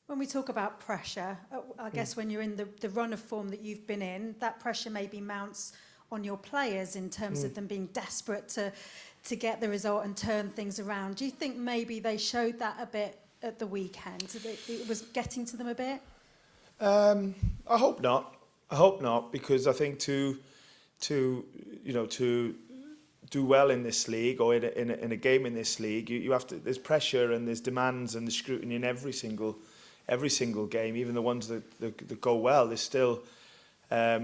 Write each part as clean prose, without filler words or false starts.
When we talk about pressure, I guess when you're in the run of form that you've been in, that pressure maybe mounts on your players in terms of them being desperate to get the result and turn things around. Do you think maybe they showed that a bit at the weekend? It was getting to them a bit? I hope not. I hope not, because I think to do well in this league or in a game in this league, you have to. There's pressure and there's demands and there's scrutiny in every single game, even the ones that go well. There's still a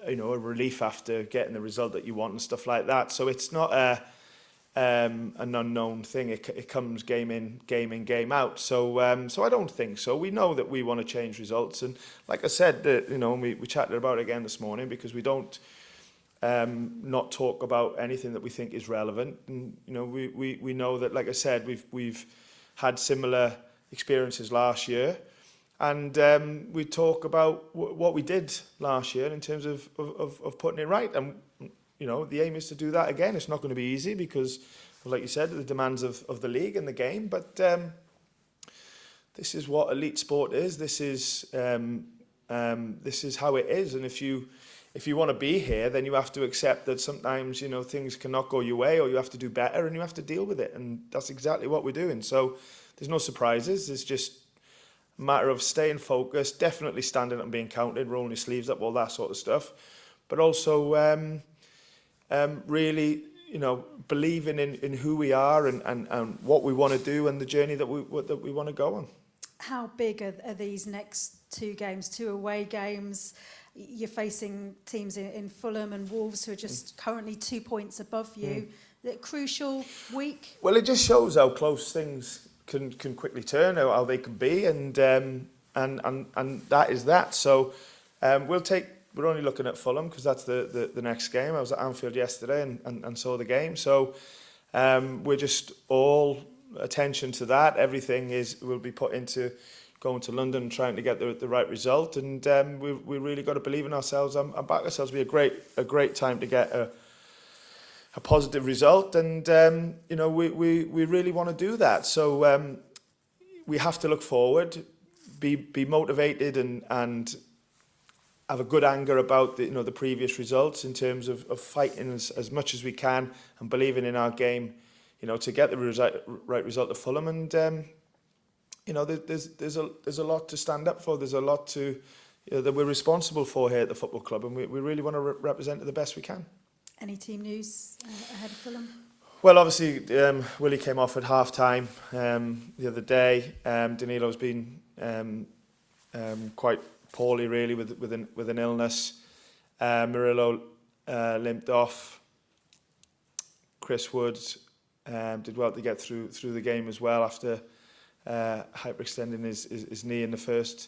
relief after getting the result that you want and stuff like that. So it's not an unknown thing. It comes game in, game out. So I don't think so. We know that we want to change results, and like I said, we chatted about it again this morning, because we don't not talk about anything that we think is relevant. And we know that, like I said, we've had similar experiences last year, and we talk about what we did last year in terms of putting it right. And the aim is to do that again. It's not going to be easy because, like you said, the demands of the league and the game. But this is what elite sport is. This is how it is. And if you want to be here, then you have to accept that sometimes things cannot go your way, or you have to do better, and you have to deal with it. And that's exactly what we're doing. So there's no surprises. It's just a matter of staying focused, definitely standing up and being counted, rolling your sleeves up, all that sort of stuff. But also really, believing in who we are and what we want to do and the journey that we want to go on. How big are these next two games, two away games? You're facing teams in Fulham and Wolves who are just currently 2 points above you. A crucial week? Well, it just shows how close things can quickly turn, how they can be, and that is that. So we're only looking at Fulham because that's the next game. I was at Anfield yesterday and saw the game. So we're just all attention to that. Everything will be put into going to London and trying to get the right result. And we really got to believe in ourselves and back ourselves. It'll be a great time to get a positive result. And we really want to do that. So we have to look forward, be motivated and have a good anger about the previous results in terms of fighting as much as we can and believing in our game, to get the right result at Fulham. And there's a lot to stand up for. There's a lot to that we're responsible for here at the football club, and we really want to represent it the best we can. Any team news ahead of Fulham? Well, obviously, Willie came off at half-time the other day. Danilo's been quite poorly, really, with an illness. Murillo limped off. Chris Woods did well to get through the game as well after hyperextending his knee in the first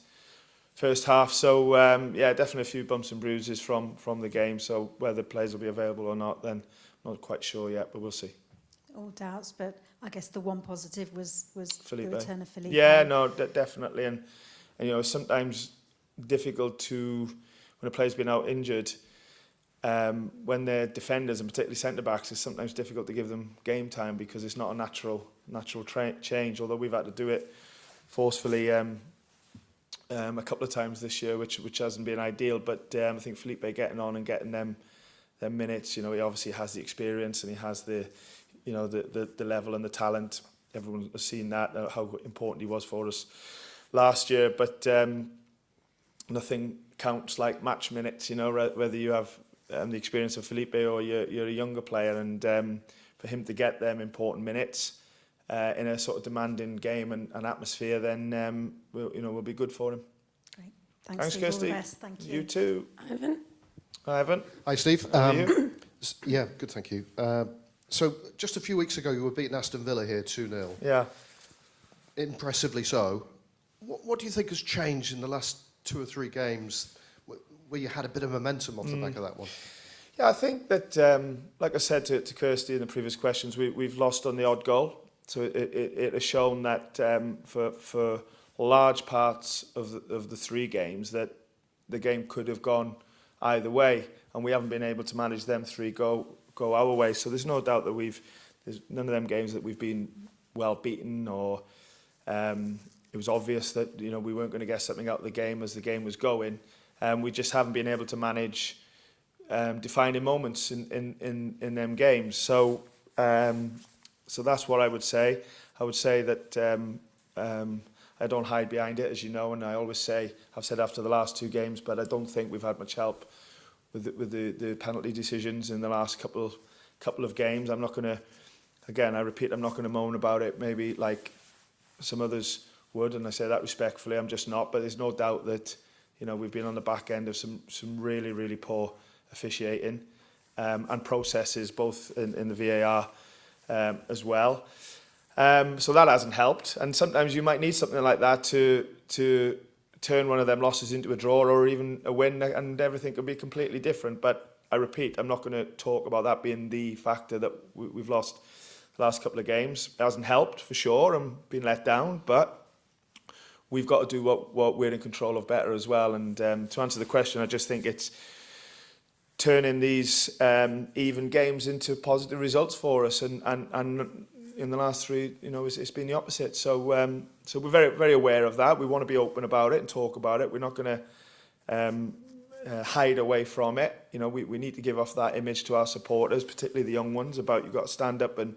half. So definitely a few bumps and bruises from the game. So whether players will be available or not, then I'm not quite sure yet, but we'll see. All doubts, but I guess the one positive was Felipe. The return of Felipe. Yeah, no, definitely, and sometimes difficult when a player's been out injured. When they're defenders and particularly centre backs, it's sometimes difficult to give them game time because it's not a natural change. Although we've had to do it forcefully a couple of times this year, which hasn't been ideal. But I think Felipe getting on and getting them minutes. He obviously has the experience and he has the level and the talent. Everyone has seen that, how important he was for us last year. But nothing counts like match minutes. Whether you have the experience of Felipe or you're a younger player, and for him to get them important minutes in a sort of demanding game and atmosphere, then will be good for him. Great, thanks Steve. Kirsty. All the best. Thank you. You too. Ivan. Hi, Ivan. Hi, Steve. How are you? Yeah, good, thank you. So just a few weeks ago, you were beating Aston Villa here 2-0. Yeah. Impressively so. What do you think has changed in the last 2 or 3 games where you had a bit of momentum off the back of that one? Yeah, I think that, like I said to Kirsty in the previous questions, we've lost on the odd goal. So it has shown that for large parts of the 3 games that the game could have gone either way, and we haven't been able to manage them 3 go our way. So there's no doubt that there's none of them games that we've been well beaten or it was obvious that we weren't going to get something out of the game as the game was going. We just haven't been able to manage defining moments in them games. So that's what I would say. I would say that I don't hide behind it, as you know, and I always say, I've said after the last 2 games, but I don't think we've had much help with the penalty decisions in the last couple of games. I'm not going to, again, I repeat, I'm not going to moan about it, maybe like some others would, and I say that respectfully. I'm just not, but there's no doubt that we've been on the back end of some really, really poor officiating and processes, both in the VAR as well. So that hasn't helped, and sometimes you might need something like that to turn one of them losses into a draw or even a win, and everything could be completely different. But I repeat, I'm not going to talk about that being the factor that we've lost the last couple of games. It hasn't helped for sure, and been let down, but we've got to do what we're in control of better as well. And to answer the question, I just think it's turning these even games into positive results for us, and in the last 3, it's been the opposite. So we're very, very aware of that. We want to be open about it and talk about it. We're not going to hide away from it. We need to give off that image to our supporters, particularly the young ones, about you've got to stand up and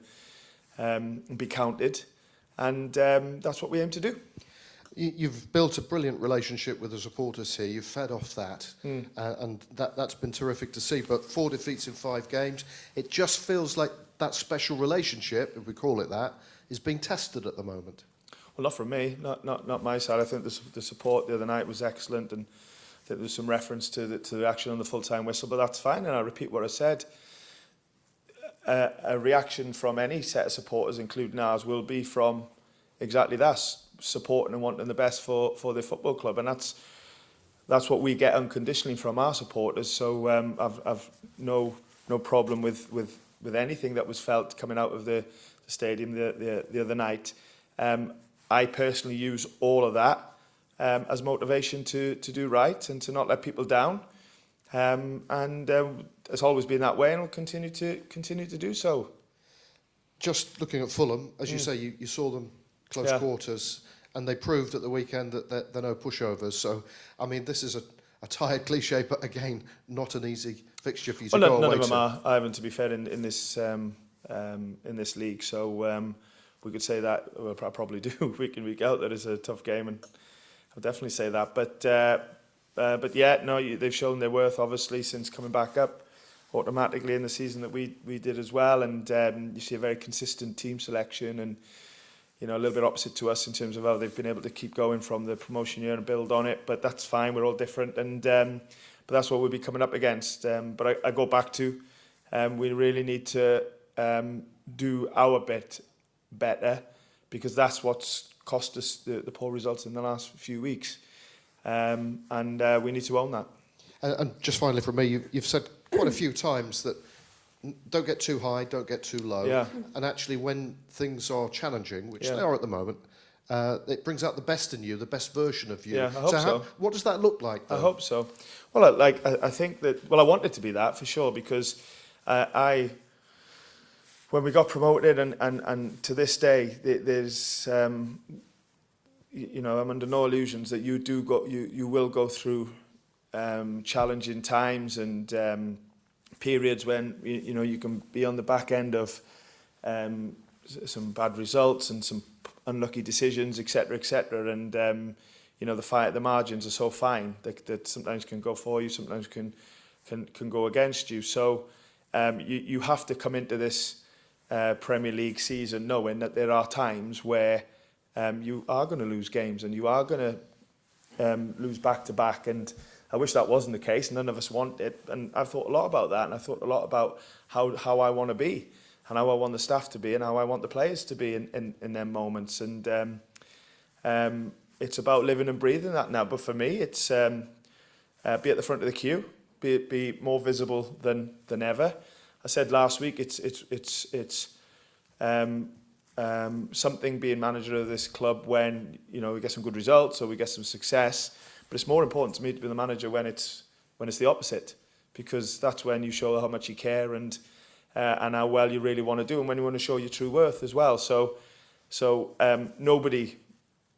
be counted. And that's what we aim to do. You've built a brilliant relationship with the supporters here. You've fed off that, and that's been terrific to see. But 4 defeats in 5 games, it just feels like that special relationship, if we call it that, is being tested at the moment. Well, not from me, not my side. I think the support the other night was excellent, and I think there was some reference to the action on the full-time whistle, but that's fine. And I repeat what I said. A reaction from any set of supporters, including ours, will be from exactly that, supporting and wanting the best for the football club, and that's what we get unconditionally from our supporters. So I've no problem with anything that was felt coming out of the stadium the other night. I personally use all of that as motivation to do right and to not let people down. And it's always been that way, and will continue to do so. Just looking at Fulham, as you say, you saw them close quarters, and they proved at the weekend that they're no pushovers. So, I mean, this is a tired cliche, but again, not an easy fixture for you to go away to. None of them are, Ivan, to be fair, in this league. So we could say that, well, I probably do, week in, week out, that is a tough game, and I'll definitely say that. But yeah, no, they've shown their worth, obviously, since coming back up automatically in the season that we did as well. And you see a very consistent team selection, and a little bit opposite to us in terms of how they've been able to keep going from the promotion year and build on it. But that's fine, we're all different, and but that's what we'll be coming up against. But I go back to, we really need to do our bit better, because that's what's cost us the poor results in the last few weeks. And we need to own that. And just finally from me, you've said quite a few times that don't get too high, don't get too low. Yeah. And actually, when things are challenging, which they are at the moment, it brings out the best in you, the best version of you. Yeah, I hope so. What does that look like, though? I hope so. Well, I think that, well, I want it to be that for sure, because when we got promoted and to this day, there's, I'm under no illusions that you will go through challenging times and periods when you can be on the back end of some bad results and some unlucky decisions, etc., and the fight at the margins are so fine that sometimes can go for you, sometimes can go against you. So you have to come into this Premier League season knowing that there are times where you are going to lose games and you are going to lose back to back, and I wish that wasn't the case. None of us want it, and I've thought a lot about that, and I thought a lot about how I want to be and how I want the staff to be and how I want the players to be in them moments, and it's about living and breathing that now. But for me, it's be at the front of the queue, be more visible than ever. I said last week, it's something being manager of this club when we get some good results or we get some success. But it's more important to me to be the manager when it's the opposite, because that's when you show how much you care and how well you really want to do, and when you want to show your true worth as well. So nobody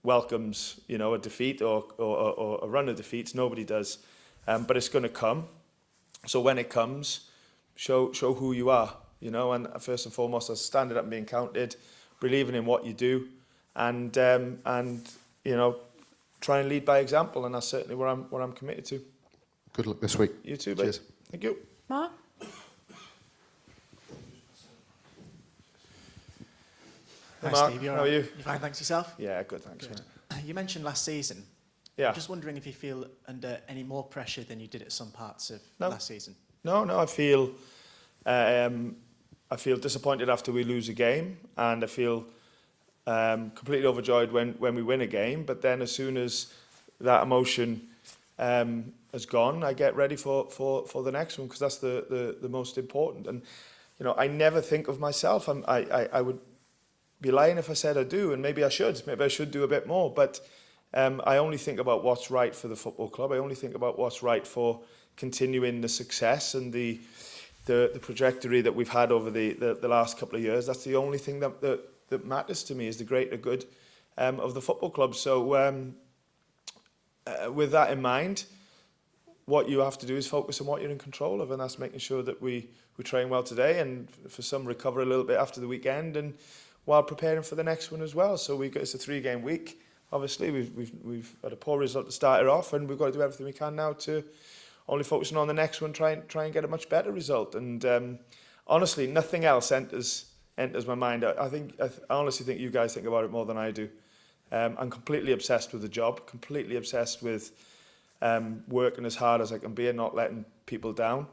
welcomes, you know, a defeat or a run of defeats. Nobody does. But it's going to come. So when it comes, show who you are, you know, and first and foremost, that's standing up and being counted, believing in what you do, and you know, try and lead by example, and that's certainly what I'm committed to. Good luck this week. You too, babe. Cheers. Thank you. Mark? Hey, Hi, Mark. Steve. You're How are you? You fine, thanks yourself? Yeah, good, thanks. Good. Mate. You mentioned last season. Yeah. I'm just wondering if you feel under any more pressure than you did at some parts of No. last season. No, I feel disappointed after we lose a game, and I feel completely overjoyed when we win a game. But then, as soon as that emotion has gone, I get ready for the next one, because that's the most important. And you know, I never think of myself. I would be lying if I said I do, and maybe I should. Maybe I should do a bit more. But I only think about what's right for the football club. I only think about what's right for continuing the success and the trajectory that we've had over the last couple of years. That's the only thing that matters to me, is the greater good of the football club. So with that in mind, what you have to do is focus on what you're in control of, and that's making sure that we train well today, and for some recover a little bit after the weekend, and while preparing for the next one as well. So it's a 3-game week. Obviously, we've had a poor result to start it off, and we've got to do everything we can now to only focusing on the next one, try and get a much better result. And honestly, nothing else enters my mind. I honestly think you guys think about it more than I do. I'm completely obsessed with the job, completely obsessed with working as hard as I can be and not letting people down.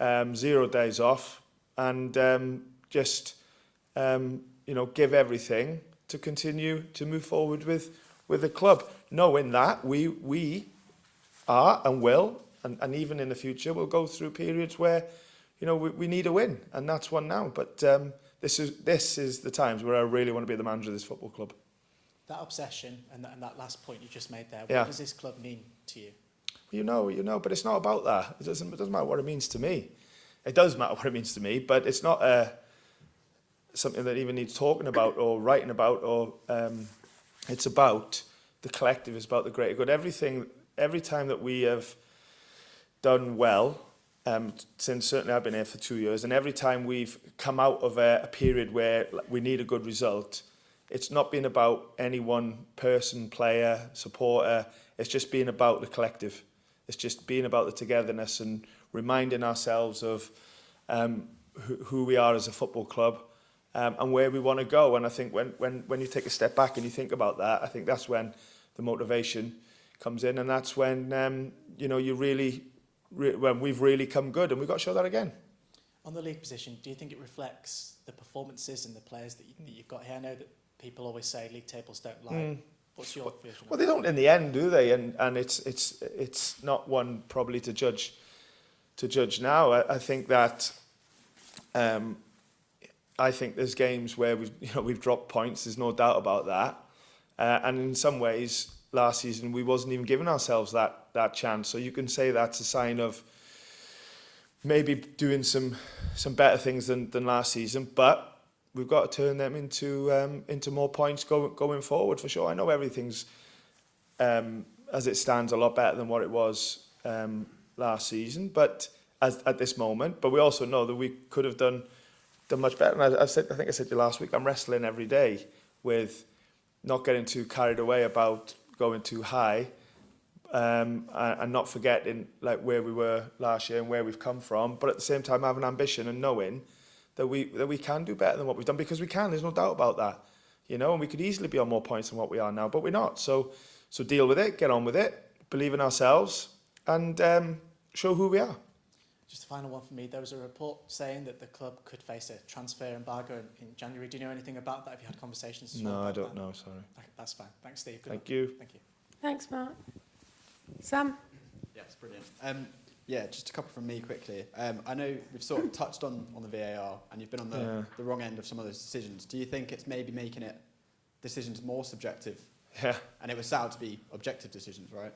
0 days off, and just you know, give everything to continue to move forward with the club, knowing that we are and will, and even in the future, we'll go through periods where, you know, we need a win, and that's one now. But this is the times where I really want to be the manager of this football club. That obsession and that last point you just made there, Yeah. what does this club mean to you? You know, but it's not about that. It doesn't matter what it means to me. It does matter what it means to me, but it's not something that even needs talking about or writing about, or it's about the collective. It's about the greater good. Every time that we have done well, since certainly I've been here for 2 years, and every time we've come out of a period where we need a good result, it's not been about any one person, player, supporter. It's just been about the collective. It's just been about the togetherness and reminding ourselves of who we are as a football club, and where we want to go. And I think when you take a step back and you think about that, I think that's when the motivation comes in, and that's when you know, you really when we've really come good, and we've got to show that again. On the league position, do you think it reflects the performances and the players that you've got here? I know that people always say league tables don't lie. What's your version? Well, they don't in the end, do they? And it's not one probably to judge now. I think that I think there's games where we've dropped points. There's no doubt about that. And in some ways, last season we wasn't even giving ourselves that chance. So you can say that's a sign of maybe doing some better things than last season, but we've got to turn them into more points going forward for sure. I know everything's as it stands a lot better than what it was last season, but at this moment. But we also know that we could have done much better. And I think I said to you last week, I'm wrestling every day with not getting too carried away about going too high, and not forgetting like where we were last year and where we've come from. But at the same time, having ambition and knowing that we can do better than what we've done, because we can. There's no doubt about that, you know. And we could easily be on more points than what we are now, but we're not. So deal with it, get on with it, believe in ourselves, and show who we are. Just a final one for me. There was a report saying that the club could face a transfer embargo in January. Do you know anything about that? Have you had conversations? No, I don't know. Sorry. Okay, that's fine. Thanks, Steve. Good Thank luck. you. Thank you. Thanks, Mark. Sam? Yes, brilliant. Yeah, just a couple from me quickly. I know we've sort of touched on the VAR, and you've been on the wrong end of some of those decisions. Do you think it's maybe making decisions more subjective? Yeah. And it was set out to be objective decisions, right?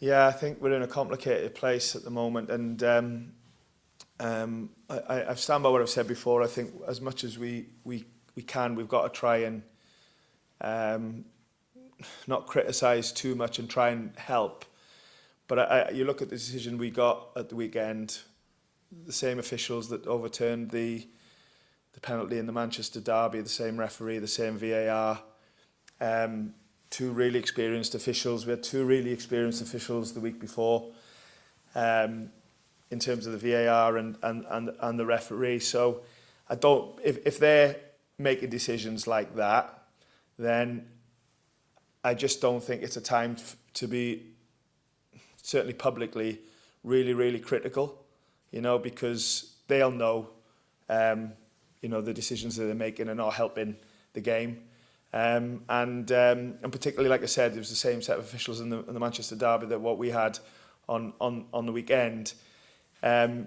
Yeah, I think we're in a complicated place at the moment, and I stand by what I've said before. I think as much as we can, we've got to try not criticise too much and try and help. But you look at the decision we got at the weekend, the same officials that overturned the penalty in the Manchester derby, the same referee, the same VAR, two really experienced officials. We had two really experienced officials the week before in terms of the VAR and the referee. So I don't, if they're making decisions like that, then I just don't think it's a time to be, certainly publicly, really, really critical, you know, because they'll know, you know, the decisions that they're making are not helping the game. And particularly, like I said, it was the same set of officials in the Manchester derby that what we had on the weekend. I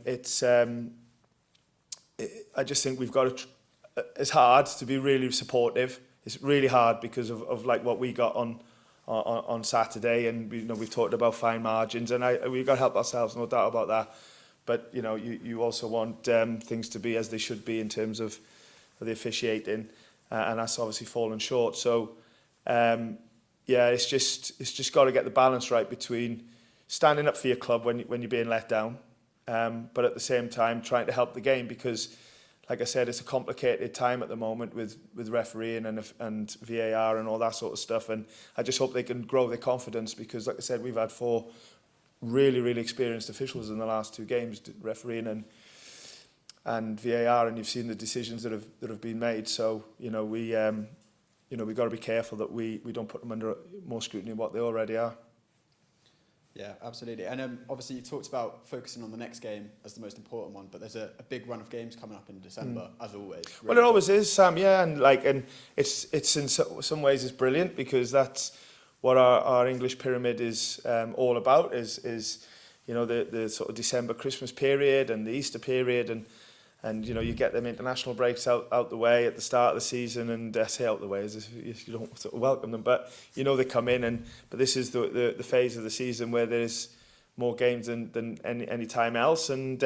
just think we've got to, it's hard to be really supportive. It's really hard because of like what we got on Saturday, and you know, we've talked about fine margins, and we've got to help ourselves, no doubt about that. But you know, you also want things to be as they should be in terms of the officiating, and that's obviously fallen short. So yeah, it's just got to get the balance right between standing up for your club when you're being let down, but at the same time trying to help the game, because like I said, it's a complicated time at the moment with refereeing and VAR and all that sort of stuff. And I just hope they can grow their confidence, because like I said, we've had 4 really, really experienced officials in the last 2 games, refereeing and VAR, and you've seen the decisions that have been made. So, you know, we've got to be careful that we don't put them under more scrutiny than what they already are. Yeah, absolutely. And obviously you talked about focusing on the next game as the most important one, but there's a big run of games coming up in December, as always. Really. Well, it always is, Sam, yeah. And it's in some ways it's brilliant, because that's what our English pyramid is all about, is you know, the sort of December Christmas period and the Easter period, and you know, you get them international breaks out the way at the start of the season, and say out the way as if you don't sort of welcome them, but you know, they come in, but this is the phase of the season where there's more games than any time else, and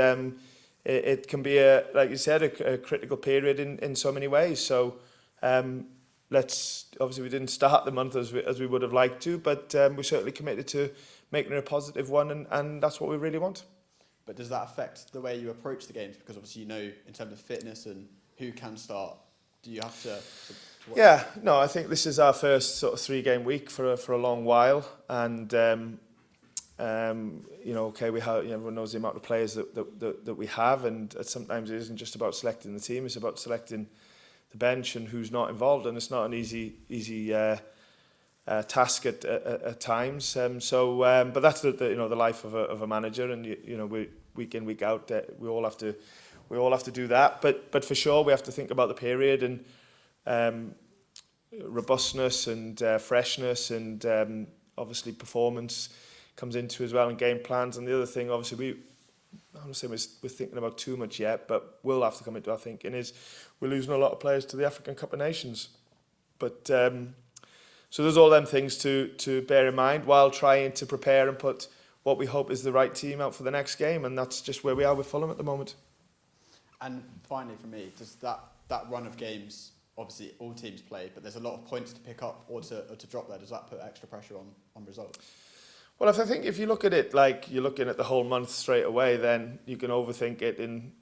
it can be like you said, a critical period in so many ways. So obviously we didn't start the month as we would have liked to, but we're certainly committed to making it a positive one, and that's what we really want. But does that affect the way you approach the games? Because obviously, you know, in terms of fitness and who can start, do you have to watch? Yeah, no, I think this is our first sort of 3-game week for a long while, and you know, okay, we have, you know, everyone knows the amount of players that we have, and sometimes it isn't just about selecting the team; it's about selecting the bench and who's not involved, and it's not an easy task at times. But that's the life of a manager, and you know, we week in, week out, we all have to do that. But for sure, we have to think about the period and robustness and freshness, and obviously performance comes into as well, and game plans. And the other thing, obviously, I'm not saying we're thinking about too much yet, but will have to come into our thinking, is we're losing a lot of players to the African Cup of Nations. But so there's all them things to bear in mind while trying to prepare and put what we hope is the right team out for the next game, and that's just where we are with Fulham at the moment. And finally, for me, does that run of games, obviously all teams play, but there's a lot of points to pick up or to drop there. Does that put extra pressure on results? Well, I think if you look at it like you're looking at the whole month straight away, then you can overthink it in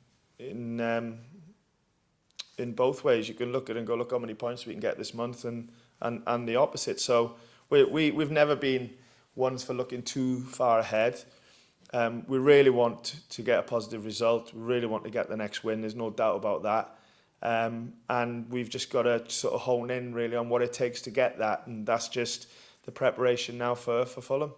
both ways. You can look at it and go, look how many points we can get this month, and the opposite. So we've never been ones for looking too far ahead. We really want to get a positive result. We really want to get the next win. There's no doubt about that. And we've just got to sort of hone in really on what it takes to get that. And that's just the preparation now for Fulham.